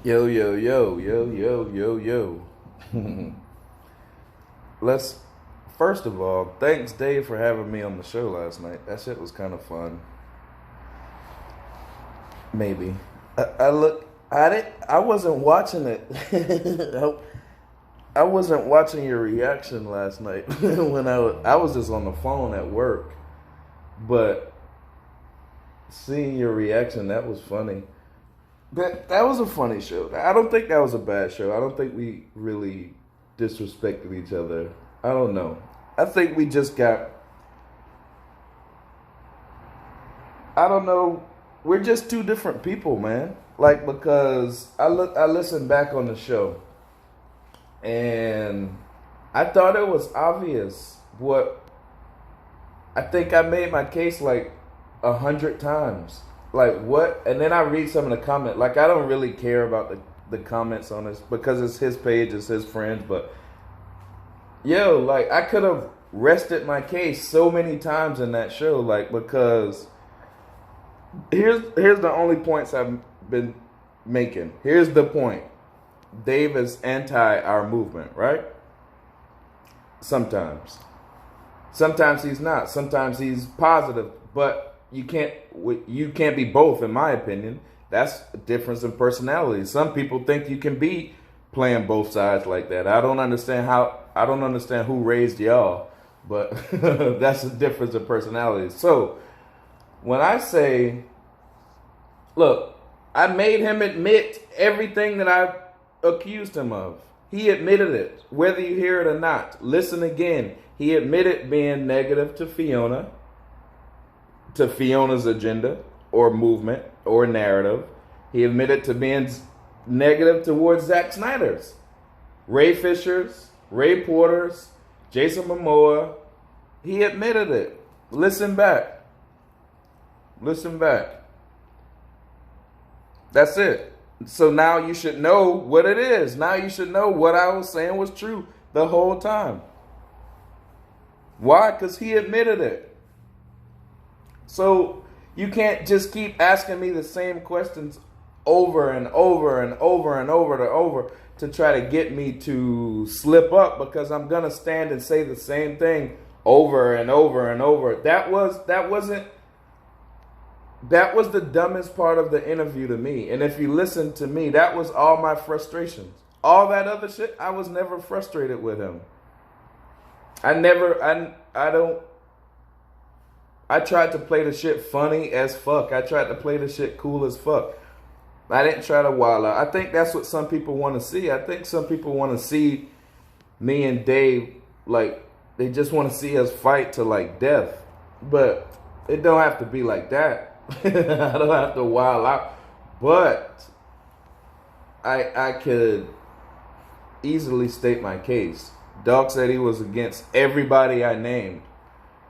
Yo, yo, yo, yo, yo, yo, yo. Let's, first of all, thanks, Dave, for having me on the show last night. That shit was kind of fun. Maybe. I look at it, I wasn't watching it. I wasn't watching your reaction last night when I was just on the phone at work. But seeing your reaction, that was funny. That was a funny show. I don't think that was a bad show. I don't think we really disrespected each other. I don't know. I think we just got. I don't know. We're just two different people, man. Like, because I listened back on the show, and I thought it was obvious what. I think I made my case like 100 times. Like, what? And then I read some of the comments. Like, I don't really care about the comments on this because it's his page, it's his friends. But, yo, like, I could have rested my case so many times in that show. Like, because here's the only points I've been making. Here's the point. Dave is anti our movement, right? Sometimes. Sometimes he's not. Sometimes he's positive. But you can't be both, in my opinion. That's a difference in personality. Some people think you can be playing both sides like that. I don't understand who raised y'all, but that's a difference in personality. So when I say, look, I made him admit everything that I accused him of. He admitted it, whether you hear it or not. Listen again. He admitted being negative to Fiona, to Fiona's agenda or movement or narrative. He admitted to being negative towards Zack Snyder's, Ray Fisher's, Ray Porter's, Jason Momoa. He admitted it. Listen back. Listen back. That's it. So now you should know what it is. Now you should know what I was saying was true the whole time. Why? Because he admitted it. So you can't just keep asking me the same questions over and over and over and over to try to get me to slip up, because I'm gonna stand and say the same thing over and over and over. That was the dumbest part of the interview to me. And if you listen to me, that was all my frustrations. All that other shit, I was never frustrated with him. I tried to play the shit funny as fuck. I tried to play the shit cool as fuck. I didn't try to wild out. I think that's what some people want to see. I think some people want to see me and Dave, like, they just want to see us fight to, like, death. But it don't have to be like that. I don't have to wild out. But I could easily state my case. Dog said he was against everybody I named.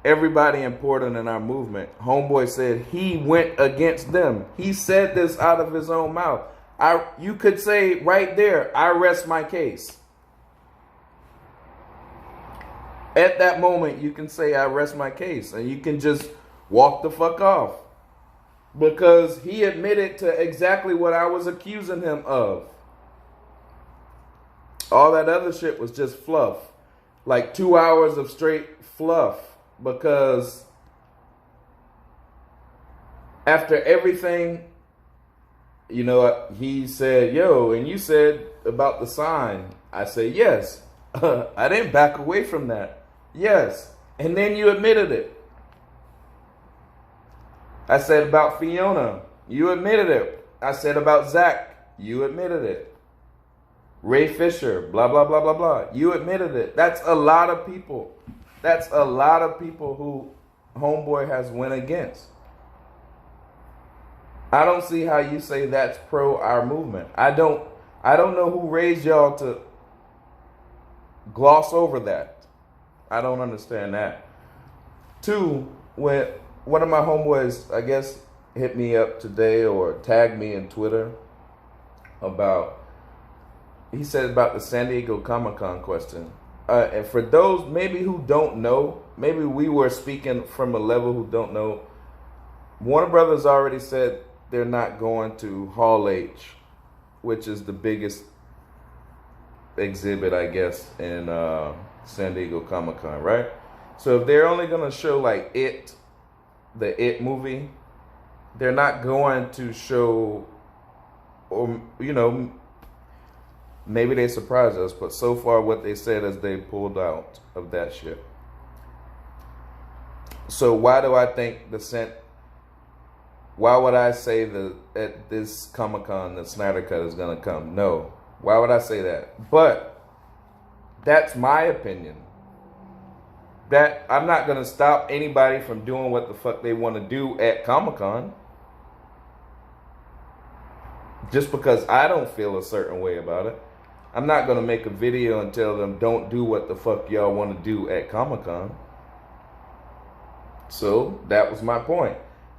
Everybody important in our movement. Homeboy said he went against them. He said this out of his own mouth. You could say right there, I rest my case. At that moment, you can say, I rest my case. And you can just walk the fuck off. Because he admitted to exactly what I was accusing him of. All that other shit was just fluff. Like 2 hours of straight fluff. Because after everything, you know, he said, yo, and you said about the sign. I said, yes. I didn't back away from that. Yes. And then you admitted it. I said about Fiona. You admitted it. I said about Zach. You admitted it. Ray Fisher, blah, blah, blah, blah, blah. You admitted it. That's a lot of people. That's a lot of people who Homeboy has went against. I don't see how you say that's pro our movement. I don't know who raised y'all to gloss over that. I don't understand that. Two, when one of my homeboys, I guess, hit me up today or tagged me in Twitter about, he said about the San Diego Comic-Con question. And for those maybe who don't know, maybe we were speaking from a level who don't know, Warner Brothers already said they're not going to Hall H, which is the biggest exhibit, I guess, in San Diego Comic-Con, right? So if they're only gonna show like the It movie, they're not going to show, or maybe they surprised us, but so far what they said is they pulled out of that shit. So why do I think why would I say that at this Comic-Con the Snyder Cut is gonna come? No. Why would I say that? But that's my opinion. That I'm not gonna stop anybody from doing what the fuck they want to do at Comic-Con. Just because I don't feel a certain way about it. I'm not gonna make a video and tell them don't do what the fuck y'all want to do at Comic-Con. So that was my point.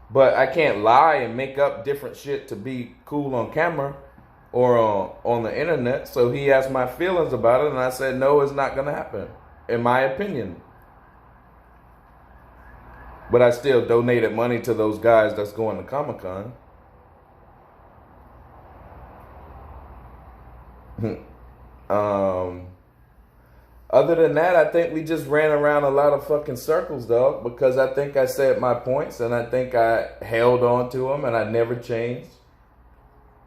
But I can't lie and make up different shit to be cool on camera or on the internet. So he asked my feelings about it, and I said, no, it's not going to happen, in my opinion. But I still donated money to those guys that's going to Comic-Con. Other than that, I think we just ran around a lot of fucking circles, dog, because I think I said my points, and I think I held on to them, and I never changed.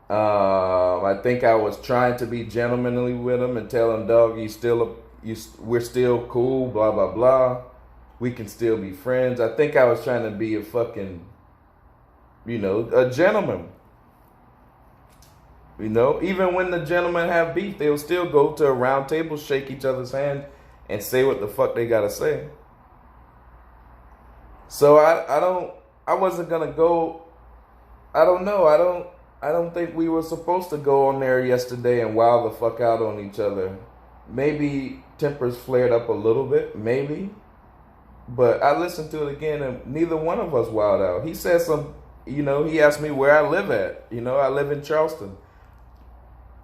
I think I was trying to be gentlemanly with him and tell him, dog, we're still cool, blah, blah, blah. We can still be friends. I think I was trying to be a fucking, a gentleman. Even when the gentlemen have beef, they'll still go to a round table, shake each other's hand, and say what the fuck they gotta say. So I wasn't gonna go. I don't know. I don't think we were supposed to go on there yesterday and wow the fuck out on each other. Maybe tempers flared up a little bit, maybe. But I listened to it again, and neither one of us wowed out. He said he asked me where I live at. I live in Charleston.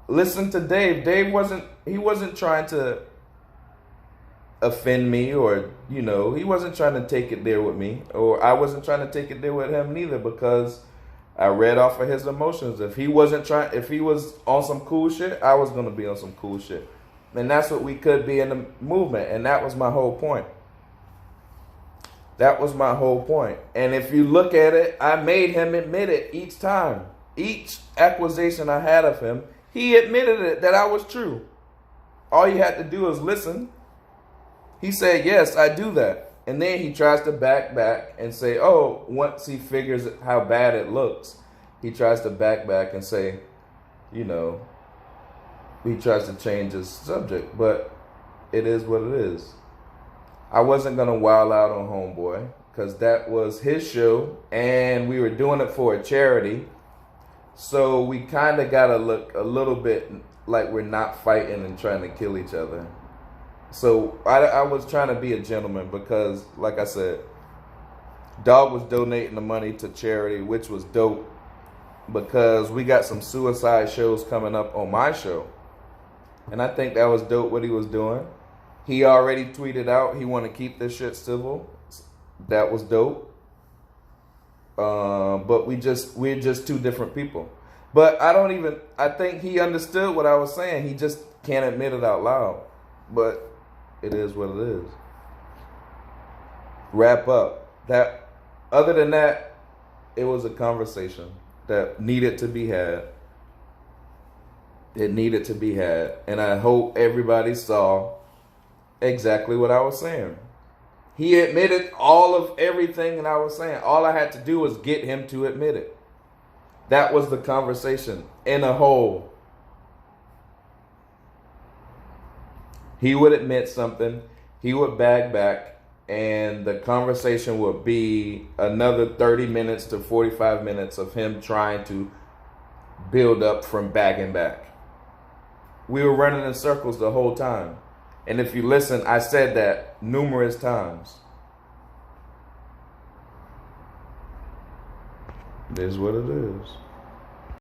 Listen to Dave. Dave wasn't trying to offend me, or he wasn't trying to take it there with me, or I wasn't trying to take it there with him neither, because I read off of his emotions. If he was on some cool shit, I was gonna be on some cool shit, and that's what we could be in the movement, and that was my whole point. That was my whole point. And if you look at it, I made him admit it each time. Each accusation I had of him, he admitted it, that I was true. All you had to do is listen. He said, yes, I do that. And then he tries to back and say, oh, once he figures how bad it looks, he tries to back and say, he tries to change his subject. But it is what it is. I wasn't going to wild out on Homeboy, because that was his show, and we were doing it for a charity. So we kind of got to look a little bit like we're not fighting and trying to kill each other. So I was trying to be a gentleman, because, like I said, Dog was donating the money to charity, which was dope, because we got some suicide shows coming up on my show. And I think that was dope what he was doing. He already tweeted out he want to keep this shit civil. That was dope. But we're just two different people. But I think he understood what I was saying. He just can't admit it out loud. But it is what it is. Wrap up. Other than that, it was a conversation that needed to be had. It needed to be had. And I hope everybody saw exactly what I was saying. He admitted all of everything that I was saying. All I had to do was get him to admit it. That was the conversation in a whole. He would admit something. He would back, and the conversation would be another 30 minutes to 45 minutes of him trying to build up from back. We were running in circles the whole time. And if you listen, I said that numerous times. It is what it is.